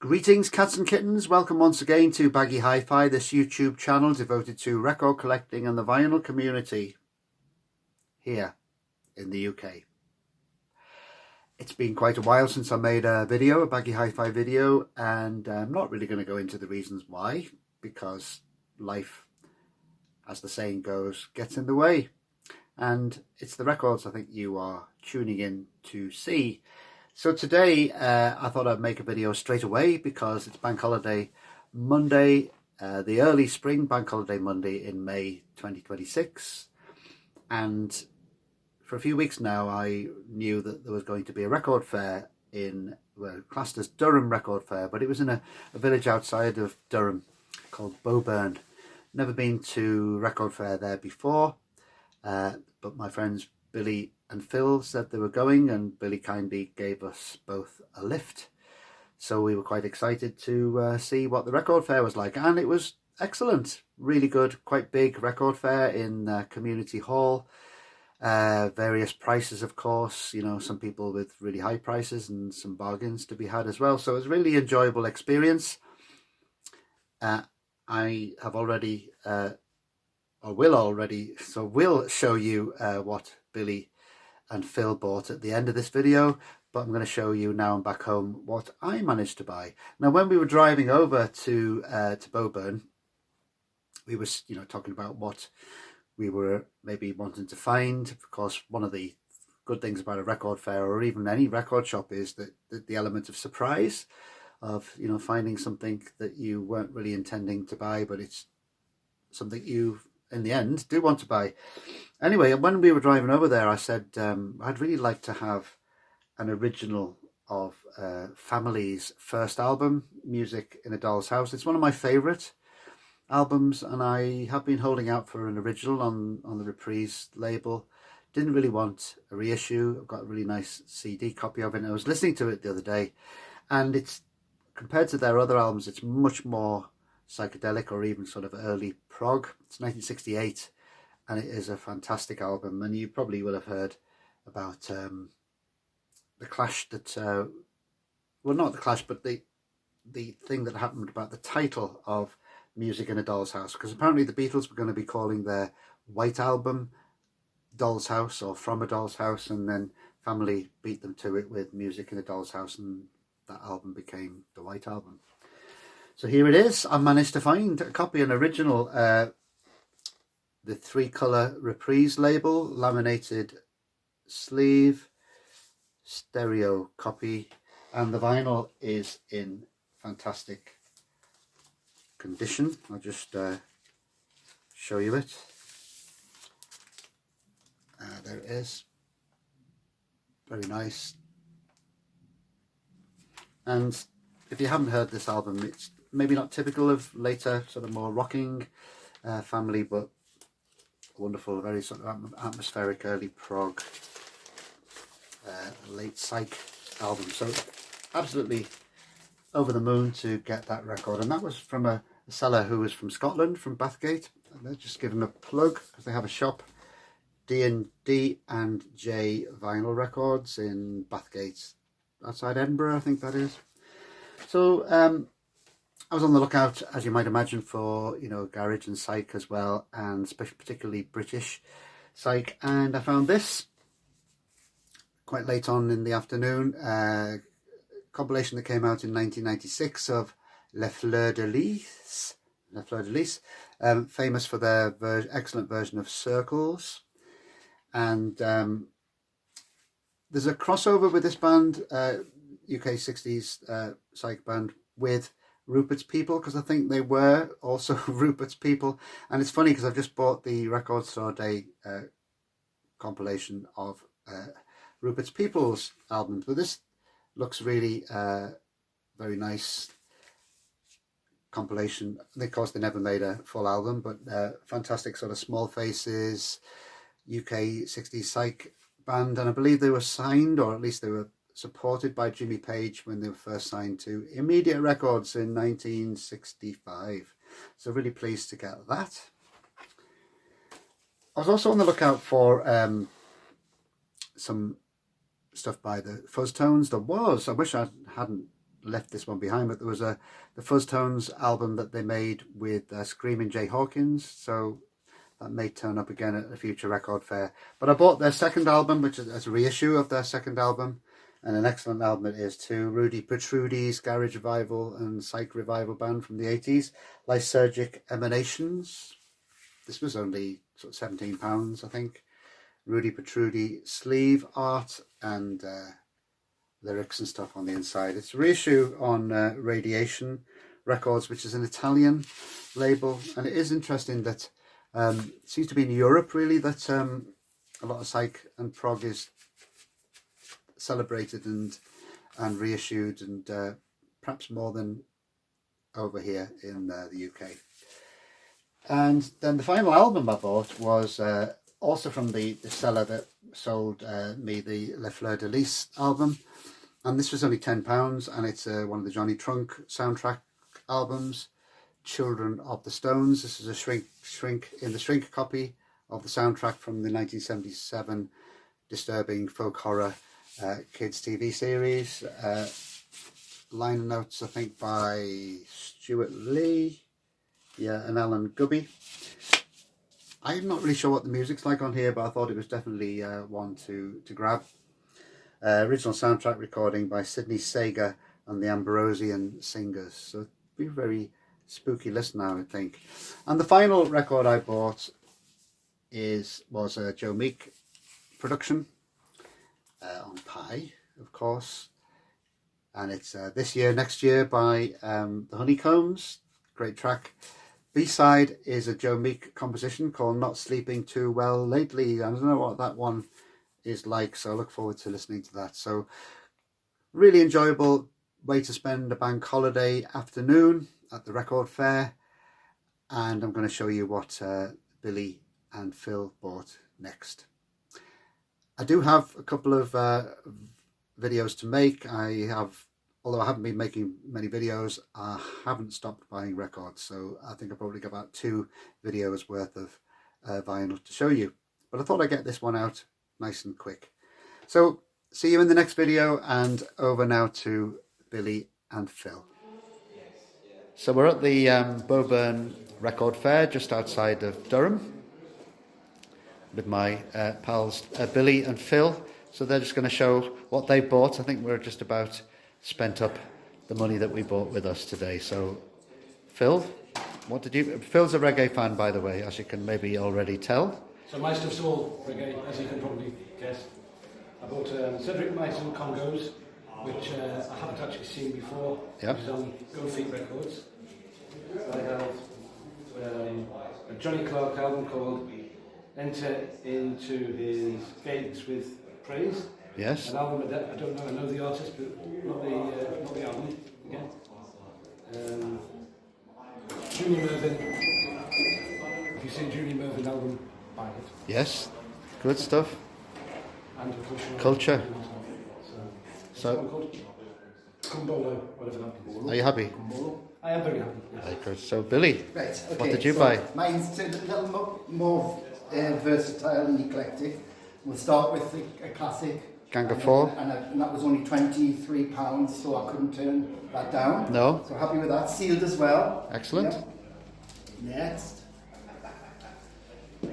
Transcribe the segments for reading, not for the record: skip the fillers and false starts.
Greetings cats and kittens, welcome once again to Baggy Hi-Fi, this YouTube channel devoted to record collecting and the vinyl community here in the UK. It's been quite a while since I made a video, a Baggy Hi-Fi video, and I'm not really going to go into the reasons why, because life, as the saying goes, gets in the way. And it's the records I think you are tuning in to see. So today I thought I'd make a video straight away because it's Bank Holiday Monday, the early spring Bank Holiday Monday in May 2026. And for a few weeks now I knew that there was going to be a record fair in, well, classed as Durham Record Fair, but it was in a village outside of Durham called Bowburn. Never been to record fair there before, but my friends Billy and Phil said they were going, and Billy kindly gave us both a lift. So we were quite excited to see what the record fair was like, and it was excellent, really good, quite big record fair in Community Hall. Various prices, of course, you know, some people with really high prices and some bargains to be had as well. So it was a really enjoyable experience. I have already, will show you what Billy and Phil bought at the end of this video, but I'm going to show you now I'm back home what I managed to buy. Now, when we were driving over to Bowburn, we were, you know, talking about what we were maybe wanting to find. Of course, one of the good things about a record fair or even any record shop is that the element of surprise, of, you know, finding something that you weren't really intending to buy, but it's something you in the end do want to buy. Anyway, when we were driving over there, I said I'd really like to have an original of Family's first album, Music in a Doll's House. It's one of my favourite albums, and I have been holding out for an original on the Reprise label. Didn't really want a reissue. I've got a really nice CD copy of it, and I was listening to it the other day, and it's, compared to their other albums, it's much more psychedelic or even sort of early prog. It's 1968, and it is a fantastic album, and you probably will have heard about the clash that, well, not the clash, but the thing that happened about the title of Music in a Doll's House, because apparently the Beatles were going to be calling their White Album Doll's House or From a Doll's House, and then Family beat them to it with Music in a Doll's House, and that album became the White Album. So here it is. I managed to find a copy, an original, the 3-colour Reprise label, laminated sleeve, stereo copy, and the vinyl is in fantastic condition. I'll just show you it. There it is. Very nice. And if you haven't heard this album, it's maybe not typical of later sort of more rocking Family, but wonderful, very sort of atmospheric early prog, late psych album. So absolutely over the moon to get that record, and that was from a seller who was from Scotland, from Bathgate. And they're just giving a plug because they have a shop, D&D and J Vinyl Records in Bathgate, outside Edinburgh, I think that is. So I was on the lookout, as you might imagine, for, you know, garage and psych as well, and particularly British psych, and I found this quite late on in the afternoon, compilation that came out in 1996 of Les Fleurs de Lys, famous for their excellent version of Circles. And there's a crossover with this band, UK 60s psych band, with Rupert's People, because I think they were also Rupert's People. And it's funny because I've just bought the Record Store Day compilation of Rupert's People's albums, but this looks really very nice compilation. And of course, they never made a full album, but fantastic sort of Small Faces, UK 60s psych band. And I believe they were signed, or at least they were supported by Jimmy Page when they were first signed to Immediate Records in 1965. So really pleased to get that. I was also on the lookout for some stuff by the Fuzztones. I wish I hadn't left this one behind, but there was the Fuzztones album that they made with Screaming Jay Hawkins, so that may turn up again at a future record fair. But I bought their second album, which is a reissue of their second album, and an excellent album it is too. Rudy Protrudi's Garage Revival and Psych Revival band from the 80s, Lysergic Emanations. This was only sort of £17, I think. Rudy Protrudi sleeve art and lyrics and stuff on the inside. It's a reissue on Radiation Records, which is an Italian label, and it is interesting that it seems to be in Europe really that a lot of psych and prog is celebrated and reissued, and perhaps more than over here in the UK. And then the final album I bought was also from the seller that sold me the Le Fleur de Lis album, and this was only £10, and it's one of the Johnny Trunk soundtrack albums, Children of the Stones. This is a shrink copy of the soundtrack from the 1977 disturbing folk horror kids TV series. Liner notes, I think, by Stuart Lee, and Alan Gubby. I'm not really sure what the music's like on here, but I thought it was definitely one to grab. Original soundtrack recording by Sidney Sager and the Ambrosian Singers. So it'd be a very spooky listen now, I think. And the final record I bought was a Joe Meek production on Pie, of course. And it's This Year, Next Year by the Honeycombs. Great track. B-side is a Joe Meek composition called Not Sleeping Too Well Lately. I don't know what that one is like, so I look forward to listening to that. So really enjoyable way to spend a bank holiday afternoon at the record fair. And I'm going to show you what Billy and Phil bought next. I do have a couple of videos to make. Although I haven't been making many videos, I haven't stopped buying records. So I think I've probably got about 2 videos worth of vinyl to show you. But I thought I'd get this one out nice and quick. So see you in the next video, and over now to Billy and Phil. So we're at the Bowburn Record Fair just outside of Durham with my pals Billy and Phil. So they're just going to show what they bought. I think we're just about spent up the money that we bought with us today. So Phil, what did you... Phil's a reggae fan, by the way, as you can maybe already tell. So my stuff's all reggae, as you can probably guess. I bought Cedric Myson Congos, which I haven't actually seen before. Yep. Which is on Go Feet Records. I have a Johnny Clark album called Enter Into His Gates with Praise. Yes. An album I don't know. I know the artist, but not the album. Again. Julie Mervyn. If you see Julie Mervyn album, buy it. Yes. Good stuff. And Culture. So called Kumbolo, whatever that means. Are you happy? I am very happy. Yes. Very good. So Billy, Right, okay, what did you buy? Mine's a little more versatile and eclectic. We'll start with a classic. Gang of Four. And that was only £23, so I couldn't turn that down. No. So happy with that. Sealed as well. Excellent. Yep. Next.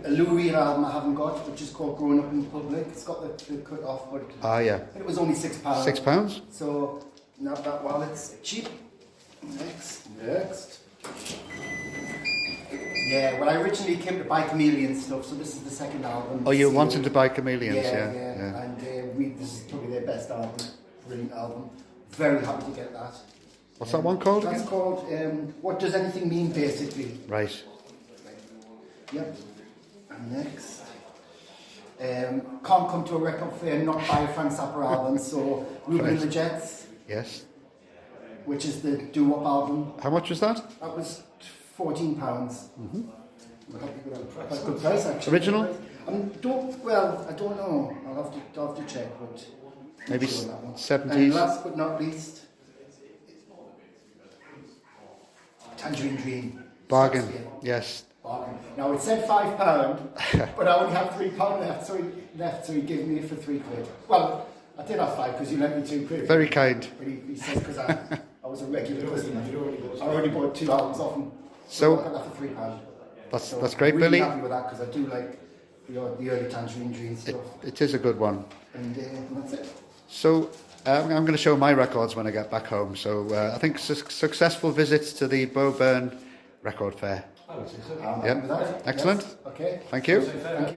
A Lou Reed album I haven't got, which is called Growing Up in Public. It's got the cut off, but Yeah. it was only £6. £6? So not that while it's cheap. Next. Yeah, well, I originally came to buy Chameleon stuff, so this is the second album. Oh, you wanted to buy Chameleons, yeah. And this is probably their best album, brilliant album. Very happy to get that. What's that one called That's again? called What Does Anything Mean, basically. Right. Yep. And next. Can't come to a record fair and not buy a Frank Zappa album, so Ruben and the Jets. Yes. which is the doo-wop album. How much was that? That was £14. Mm-hmm. That's a good price, actually. Original? I don't know. I'll have to check. But Maybe sure on that one. 70s. And last but not least, Tangerine Dream. Bargain. Shakespeare. Yes. Bargain. Now it said £5, but I only had £3 left, so he gave me it for £3. Well, I did have 5 because you lent me £2. Very kind. But he said because I was a regular customer. I already bought 2 albums off him. So I got that for £3. that's great, I'm really Billy. happy with that because I do like the early Tangerine Dream stuff. It is a good one. And that's it. So I'm going to show my records when I get back home. So I think successful visits to the Bowburn Record Fair. I would say so. I'm Yep. happy with that. Excellent. Yes. Okay. Thank you. Thank you.